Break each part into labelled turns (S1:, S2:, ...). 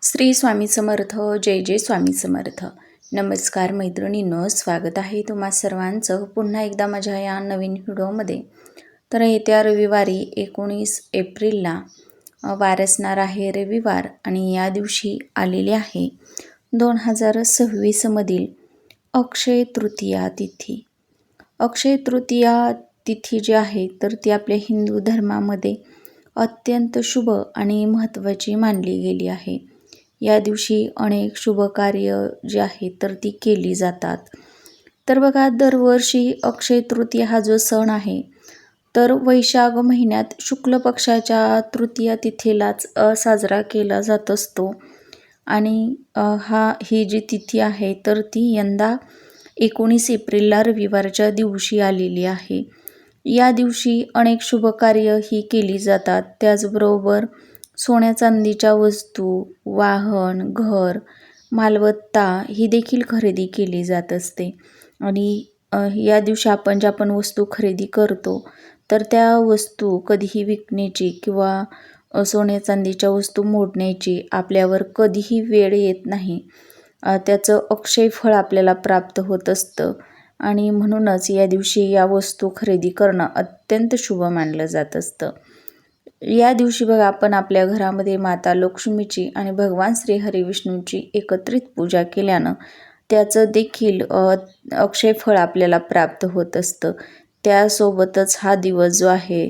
S1: श्री स्वामी समर्थ. जय जय स्वामी समर्थ. नमस्कार मैत्रिणींनो, स्वागत आहे तुम्हा सर्वांचं पुन्हा एकदा माझ्या या नवीन व्हिडिओमध्ये. तर येत्या रविवारी 19 एप्रिलला वार असणार आहे रविवार, आणि या दिवशी आलेली आहे 2026 मधील अक्षय तृतीया तिथी. अक्षय तृतीया तिथी जी आहे तर ती आपल्या हिंदू धर्मामध्ये अत्यंत शुभ आणि महत्त्वाची मानली गेली आहे. या दिवशी अनेक शुभकार्य जे आहेत तर ती केली जातात. तर बघा, दरवर्षी अक्षय तृतीया हा जो सण आहे तर वैशाख महिन्यात शुक्ल पक्षाच्या तृतीया तिथीलाच साजरा केला जात असतो. आणि ही जी तिथी आहे तर ती यंदा 19 एप्रिलला रविवारच्या दिवशी आलेली आहे. या दिवशी अनेक शुभकार्य ही केली जातात. त्याचबरोबर सोन्या चांदीच्या वस्तू, वाहन, घर, मालमत्ता ही देखील खरेदी केली जात असते. आणि या दिवशी आपण ज्या पण वस्तू खरेदी करतो तर त्या वस्तू कधीही विकण्याची किंवा सोन्या चांदीच्या वस्तू मोडण्याची आपल्यावर कधीही वेळ येत नाही. त्याचं अक्षय फळ आपल्याला प्राप्त होत असतं. आणि म्हणूनच या दिवशी या वस्तू खरेदी करणं अत्यंत शुभ मानलं जात असतं. या दिवशी बघा, आपण आपल्या घरामध्ये माता लक्ष्मीची आणि भगवान श्री हरिविष्णूंची एकत्रित पूजा केल्यानं त्याचं देखील अक्षय फळ आपल्याला प्राप्त होत असतं. त्यासोबतच हा दिवस जो आहे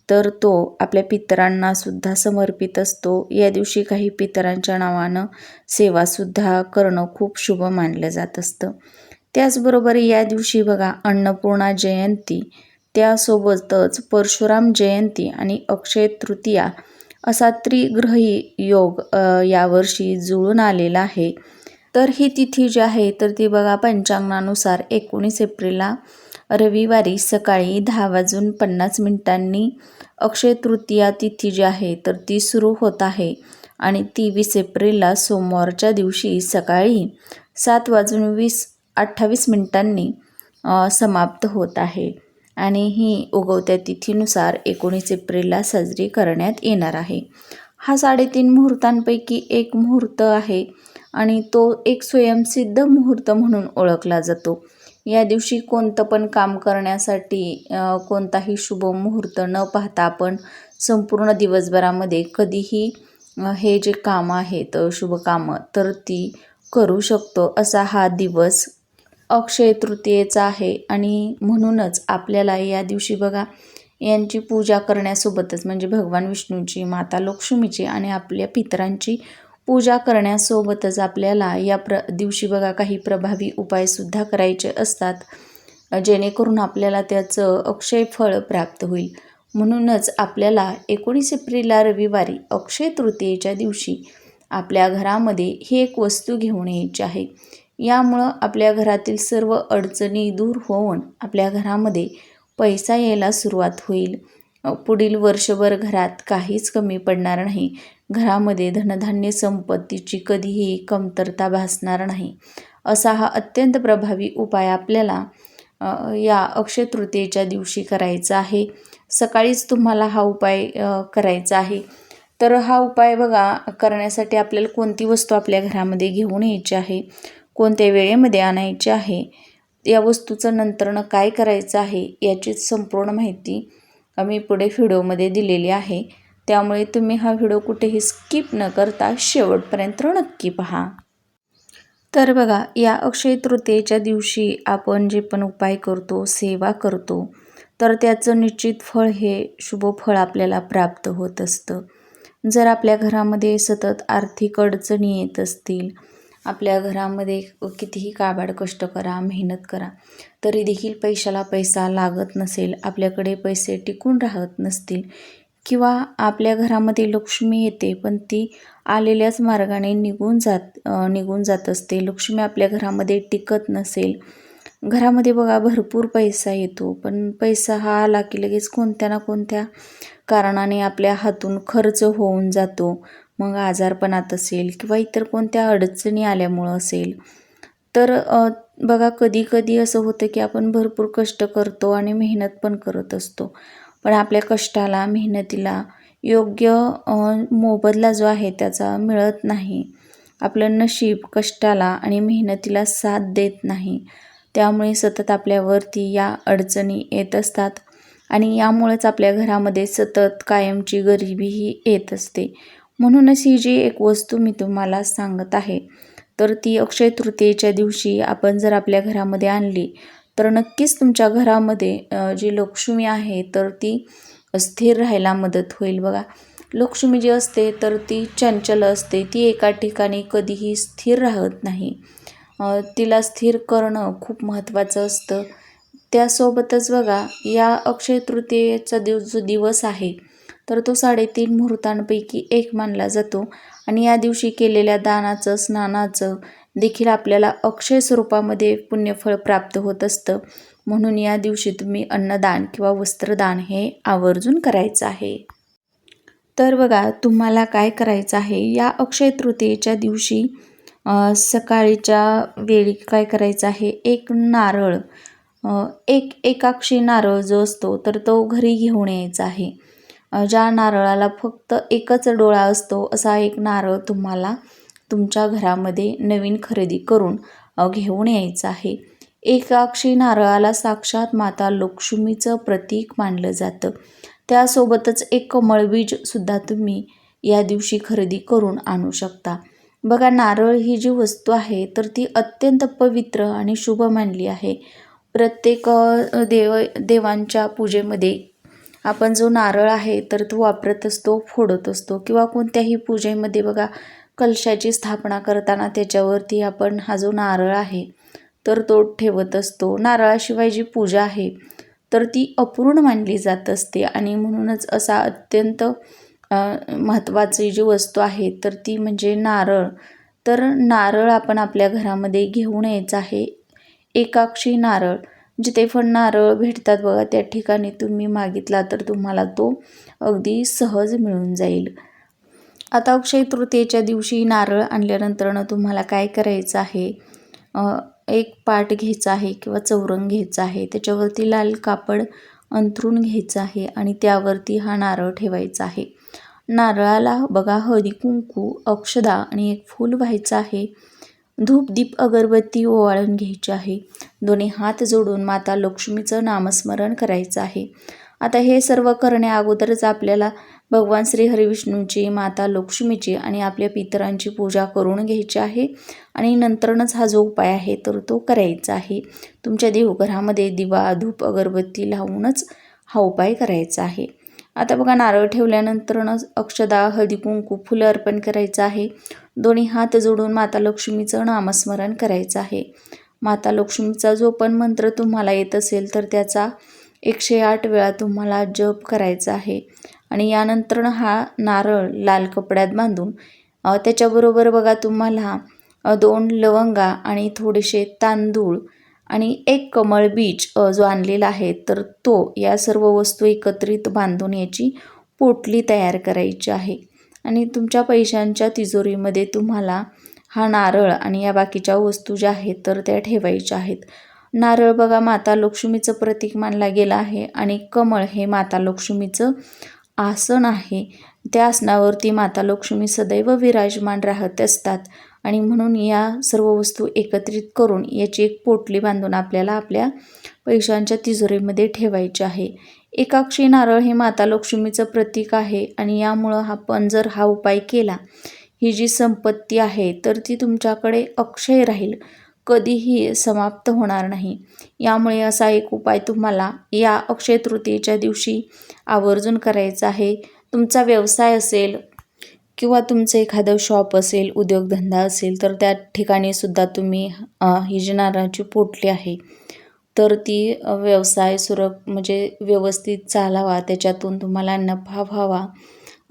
S1: तर तो आपल्या पितरांना सुद्धा समर्पित असतो. या दिवशी काही पितरांच्या नावानं सेवासुद्धा करणं खूप शुभ मानलं जात असतं. त्याचबरोबर या दिवशी बघा, अन्नपूर्णा जयंती, त्यासोबतच परशुराम जयंती आणि अक्षय तृतीया असा त्रिग्रही योग यावर्षी जुळून आलेला आहे. तर ही तिथी जी आहे तर ती बघा, पंचांगानुसार 19 एप्रिलला रविवारी सकाळी 10:50 अक्षय तृतीया तिथी जी आहे तर ती सुरू होत आहे. आणि 23 एप्रिलला सोमवारच्या दिवशी सकाळी 7:28 समाप्त होत आहे. आणि ही उगवत्या तिथीनुसार 19 एप्रिलला साजरी करण्यात येणार आहे. हा 3.5 मुहूर्तांपैकी एक मुहूर्त आहे आणि तो एक स्वयंसिद्ध मुहूर्त म्हणून ओळखला जातो. या दिवशी कोणतं पण काम करण्यासाठी कोणताही शुभ मुहूर्त न पाहता आपण संपूर्ण दिवसभरामध्ये कधीही हे जे कामं आहेत शुभ कामं तर ती करू शकतो. असा हा दिवस अक्षय तृतीयेचा आहे. आणि म्हणूनच आपल्याला या दिवशी बघा, यांची पूजा करण्यासोबतच म्हणजे भगवान विष्णूची, माता लक्ष्मीची आणि आपल्या पितरांची पूजा करण्यासोबतच आपल्याला या दिवशी बघा काही प्रभावी उपायसुद्धा करायचे असतात, जेणेकरून आपल्याला त्याचं अक्षय फळ प्राप्त होईल. म्हणूनच आपल्याला 19 एप्रिलला रविवारी अक्षय तृतीयेच्या दिवशी आपल्या घरामध्ये ही एक वस्तू घेऊन यायची आहे. यामुळं आपल्या घरातील सर्व अडचणी दूर होऊन आपल्या घरामध्ये पैसा यायला सुरुवात होईल. पुढील वर्षभर घरात काहीच कमी पडणार नाही. घरामध्ये धनधान्य संपत्तीची कधीही कमतरता भासणार नाही. असा हा अत्यंत प्रभावी उपाय आपल्याला या अक्षय तृतीयेच्या दिवशी करायचा आहे. सकाळीच तुम्हाला हा उपाय करायचा आहे. तर हा उपाय बघा, करण्यासाठी आपल्याला कोणती वस्तू आपल्या घरामध्ये घेऊन यायची आहे, कोणत्या वेळेमध्ये आणायची आहे, या वस्तूचं नंतरनं काय करायचं आहे याची संपूर्ण माहिती मी पुढे व्हिडिओमध्ये दिलेली आहे. त्यामुळे तुम्ही हा व्हिडिओ कुठेही स्किप न करता शेवटपर्यंत नक्की पहा. तर बघा, या अक्षय तृतीयेच्या दिवशी आपण जे पण उपाय करतो, सेवा करतो, तर त्याचं निश्चित फळ हे शुभ फळ आपल्याला प्राप्त होत असतं. जर आपल्या घरामध्ये सतत आर्थिक अडचणी येत असतील, आपल्या घरामध्ये कितीही काबाड कष्ट करा, मेहनत करा, तरी देखील पैशाला पैसा लागत नसेल, आपल्याकडे पैसे टिकून राहत नसतील, किंवा आपल्या घरामध्ये लक्ष्मी येते पण ती आलेल्याच मार्गाने निघून जात असते, लक्ष्मी आपल्या घरामध्ये टिकत नसेल, घरामध्ये बघा भरपूर पैसा येतो पण पैसा हा आला की लगेच कोणत्या ना कोणत्या कारणाने आपल्या हातून खर्च होऊन जातो. मग आजारपणात असेल किंवा इतर कोणत्या अडचणी आल्यामुळं असेल, तर बघा कधी कधी असं होतं की आपण भरपूर कष्ट करतो आणि मेहनत पण करत असतो, पण आपल्या कष्टाला, मेहनतीला योग्य मोबदला जो आहे त्याचा मिळत नाही. आपलं नशीब कष्टाला आणि मेहनतीला साथ देत नाही. त्यामुळे सतत आपल्यावरती या अडचणी येत असतात आणि यामुळेच आपल्या घरामध्ये सतत कायमची गरिबीही येत असते. म्हणूनच ही जी एक वस्तू मी तुम्हाला सांगत आहे, तर ती अक्षय तृतीयेच्या दिवशी आपण जर आपल्या घरामध्ये आणली तर नक्कीच तुमच्या घरामध्ये जी लक्ष्मी आहे तर ती स्थिर राहायला मदत होईल. बघा, लक्ष्मी जी असते तर ती चंचल असते, ती एका ठिकाणी कधीही स्थिर राहत नाही. तिला स्थिर करणं खूप महत्त्वाचं असतं. त्यासोबतच बघा, या अक्षय तृतीयेचा जो दिवस आहे तर तो 3.5 मुहूर्तांपैकी एक मानला जातो आणि या दिवशी केलेल्या दानाचं, स्नानाचं देखील आपल्याला अक्षय स्वरूपामध्ये पुण्यफळ प्राप्त होत असतं. म्हणून या दिवशी तुम्ही अन्नदान किंवा वस्त्रदान हे आवर्जून करायचं आहे. तर बघा, तुम्हाला काय करायचं आहे, या अक्षय तृतीयेच्या दिवशी सकाळच्या वेळी काय करायचं आहे, एक नारळ, एकाक्षी नारळ जो असतो तर तो घरी घेऊन यायचा आहे. ज्या नारळाला फक्त एकच डोळा असतो असा एक नारळ तुम्हाला तुमच्या घरामध्ये नवीन खरेदी करून घेऊन यायचं आहे. एकाक्षी नारळाला साक्षात माता लक्ष्मीचं प्रतीक मानलं जातं. त्यासोबतच एक कमळबीजसुद्धा तुम्ही या दिवशी खरेदी करून आणू शकता. बघा, नारळ ही जी वस्तू आहे तर ती अत्यंत पवित्र आणि शुभ मानली आहे. प्रत्येक देवांच्या पूजेमध्ये आपण जो नारळ आहे तर तो वापरत असतो, फोडत असतो किंवा कोणत्याही पूजेमध्ये बघा, कलशाची स्थापना करताना त्याच्यावरती आपण हा जो नारळ आहे तर तो ठेवत असतो. नारळाशिवाय जी पूजा आहे तर ती अपूर्ण मानली जात असते आणि म्हणूनच असा अत्यंत महत्त्वाची जी वस्तू आहे तर ती म्हणजे नारळ. तर नारळ आपण आपल्या घरामध्ये घेऊन यायचं आहे. एकाक्षी नारळ, जिथे पण नारळ भेटतात बघा, त्या ठिकाणी तुम्ही मागितला तर तुम्हाला तो अगदी सहज मिळून जाईल. आता अक्षय तृतीयेच्या दिवशी नारळ आणल्यानंतर तुम्हाला काय करायचं आहे, एक पाट घ्यायचा आहे किंवा चौरंग घ्यायचा आहे. त्याच्यावरती लाल कापड अंथरून घ्यायचं आहे आणि त्यावरती हा नारळ ठेवायचा आहे. नारळाला बघा, हळदी कुंकू, अक्षदा आणि एक फूल व्हायचं आहे. धूप दीप अगरबत्ती ओवाळून घ्यायची आहे. दोन्ही हात जोडून माता लक्ष्मीचं नामस्मरण करायचं आहे. आता हे सर्व करण्या अगोदरच आपल्याला भगवान श्री हरिविष्णूंची, माता लक्ष्मीची आणि आपल्या पितरांची पूजा करून घ्यायची आहे आणि नंतरच हा जो उपाय आहे तर तो करायचा आहे. तुमच्या देवघरामध्ये दिवा, धूप, अगरबत्ती लावूनच हा उपाय करायचा आहे. आता बघा, नारळ ठेवल्यानंतरच अक्षदा, हळदी कुंकू, फुलं अर्पण करायचं आहे. दोन्ही हात जोडून माता लक्ष्मीचं नामस्मरण करायचं आहे. माता लक्ष्मीचा जो पण मंत्र तुम्हाला येत असेल तर त्याचा 108 वेळा तुम्हाला जप करायचा आहे आणि यानंतर हा नारळ लाल कपड्यात बांधून त्याच्याबरोबर बघा, तुम्हाला 2 लवंगा आणि थोडेसे तांदूळ आणि एक कमळ बीज जो आणलेला आहे तर तो, या सर्व वस्तू एकत्रित बांधून याची पोटली तयार करायची आहे आणि तुमच्या पैशांच्या तिजोरीमध्ये तुम्हाला हा नारळ आणि या बाकीच्या वस्तू ज्या आहेत तर त्या ठेवायच्या आहेत. नारळ बघा, माता लक्ष्मीचं प्रतीक मानला गेला आहे आणि कमळ हे माता लक्ष्मीचं आसन आहे. त्या आसनावरती माता लक्ष्मी सदैव विराजमान राहत असतात आणि म्हणून या सर्व वस्तू एकत्रित करून याची एक पोटली बांधून आपल्याला आपल्या पैशांच्या तिजोरीमध्ये ठेवायची आहे. एकाक्षी नारळ हे माता लक्ष्मीचं प्रतीक आहे आणि यामुळं आपण जर हा उपाय केला, ही जी संपत्ती आहे तर ती तुमच्याकडे अक्षय राहील, कधीही समाप्त होणार नाही. यामुळे असा एक उपाय तुम्हाला या अक्षय तृतीयेच्या दिवशी आवर्जून करायचा आहे. तुमचा व्यवसाय असेल किंवा तुमचं एखादं शॉप असेल, उद्योगधंदा असेल तर त्या ठिकाणी सुद्धा तुम्ही ही जी नारळाची पोटली आहे तर ती व्यवसाय म्हणजे व्यवस्थित चालावा, त्याच्यातून तुम्हाला नफा व्हावा,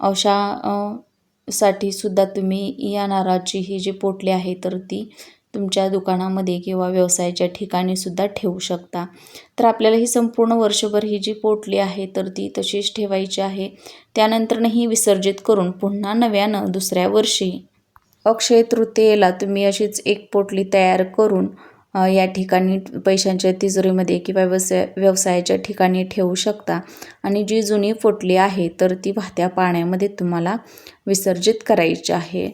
S1: अशा साठी सुद्धा तुम्ही या नारळाची ही जी पोटली आहे तर ती तुमच्या दुकानामध्ये किंवा व्यवसायाच्या ठिकाणी सुद्धा ठेवू शकता. तर आपल्याला ही संपूर्ण वर्षभर ही जी पोटली आहे तर ती तशीच ठेवायची आहे. त्यानंतरनं ही विसर्जित करून पुन्हा नव्यानं दुसऱ्या वर्षी अक्षय तृतीयेला तुम्ही अशीच एक पोटली तयार करून या ठिकाणी पैशांच्या तिजोरीमध्ये किंवा व्यवसायाच्या ठिकाणी ठेवू शकता. आणि जी जुनी पोटली आहे तर ती वाहत्या पाण्यामध्ये तुम्हाला विसर्जित करायची आहे.